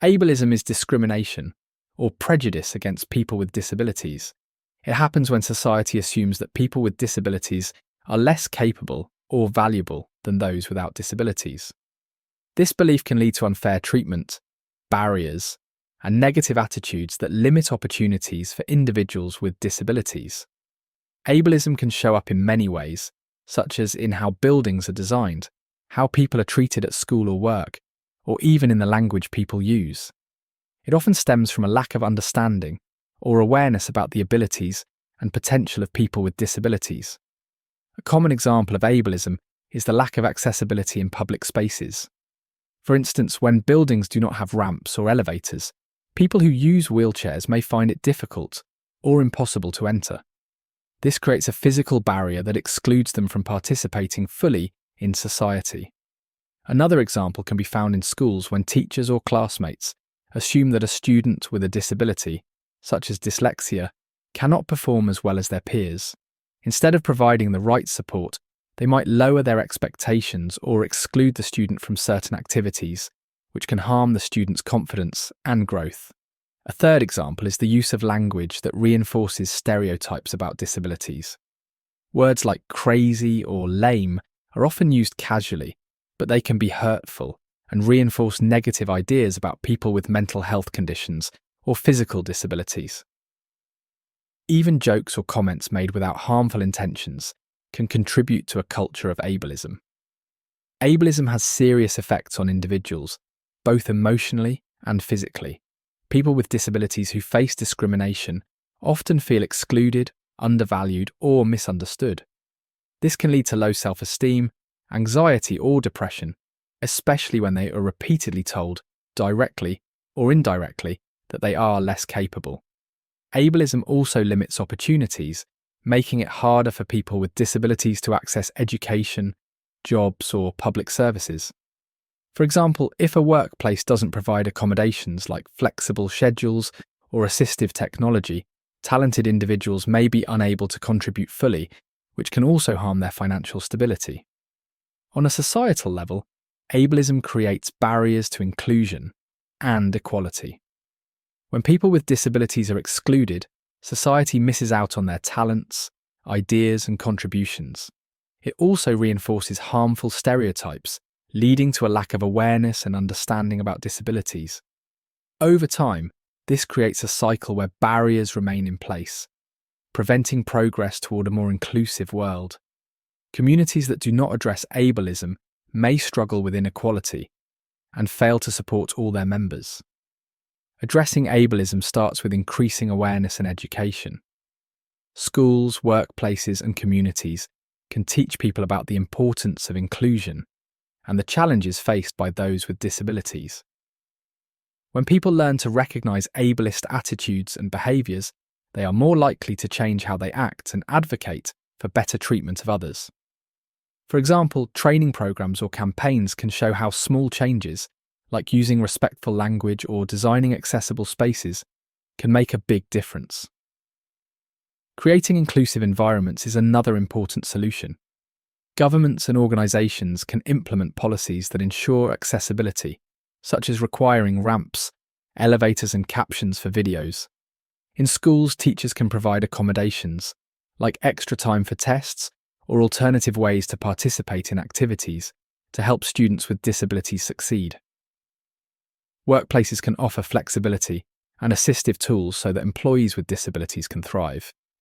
Ableism is discrimination or prejudice against people with disabilities. It happens when society assumes that people with disabilities are less capable or valuable than those without disabilities. This belief can lead to unfair treatment, barriers, and negative attitudes that limit opportunities for individuals with disabilities. Ableism can show up in many ways, such as in how buildings are designed, how people are treated at school or work, or even in the language people use. It often stems from a lack of understanding or awareness about the abilities and potential of people with disabilities. A common example of ableism is the lack of accessibility in public spaces. For instance, when buildings do not have ramps or elevators, people who use wheelchairs may find it difficult or impossible to enter. This creates a physical barrier that excludes them from participating fully in society. Another example can be found in schools when teachers or classmates assume that a student with a disability, such as dyslexia, cannot perform as well as their peers. Instead of providing the right support, they might lower their expectations or exclude the student from certain activities, which can harm the student's confidence and growth. A third example is the use of language that reinforces stereotypes about disabilities. Words like crazy or lame are often used casually, but they can be hurtful and reinforce negative ideas about people with mental health conditions or physical disabilities. Even jokes or comments made without harmful intentions can contribute to a culture of ableism. Ableism has serious effects on individuals, both emotionally and physically. People with disabilities who face discrimination often feel excluded, undervalued, or misunderstood. This can lead to low self-esteem, anxiety, or depression, especially when they are repeatedly told, directly or indirectly, that they are less capable. Ableism also limits opportunities, making it harder for people with disabilities to access education, jobs, or public services. For example, if a workplace doesn't provide accommodations like flexible schedules or assistive technology, talented individuals may be unable to contribute fully, which can also harm their financial stability. On a societal level, ableism creates barriers to inclusion and equality. When people with disabilities are excluded, society misses out on their talents, ideas, and contributions. It also reinforces harmful stereotypes, leading to a lack of awareness and understanding about disabilities. Over time, this creates a cycle where barriers remain in place, preventing progress toward a more inclusive world. Communities that do not address ableism may struggle with inequality and fail to support all their members. Addressing ableism starts with increasing awareness and education. Schools, workplaces, and communities can teach people about the importance of inclusion and the challenges faced by those with disabilities. When people learn to recognise ableist attitudes and behaviours, they are more likely to change how they act and advocate for better treatment of others. For example, training programs or campaigns can show how small changes, like using respectful language or designing accessible spaces, can make a big difference. Creating inclusive environments is another important solution. Governments and organisations can implement policies that ensure accessibility, such as requiring ramps, elevators, and captions for videos. In schools, teachers can provide accommodations, like extra time for tests or alternative ways to participate in activities to help students with disabilities succeed. Workplaces can offer flexibility and assistive tools so that employees with disabilities can thrive.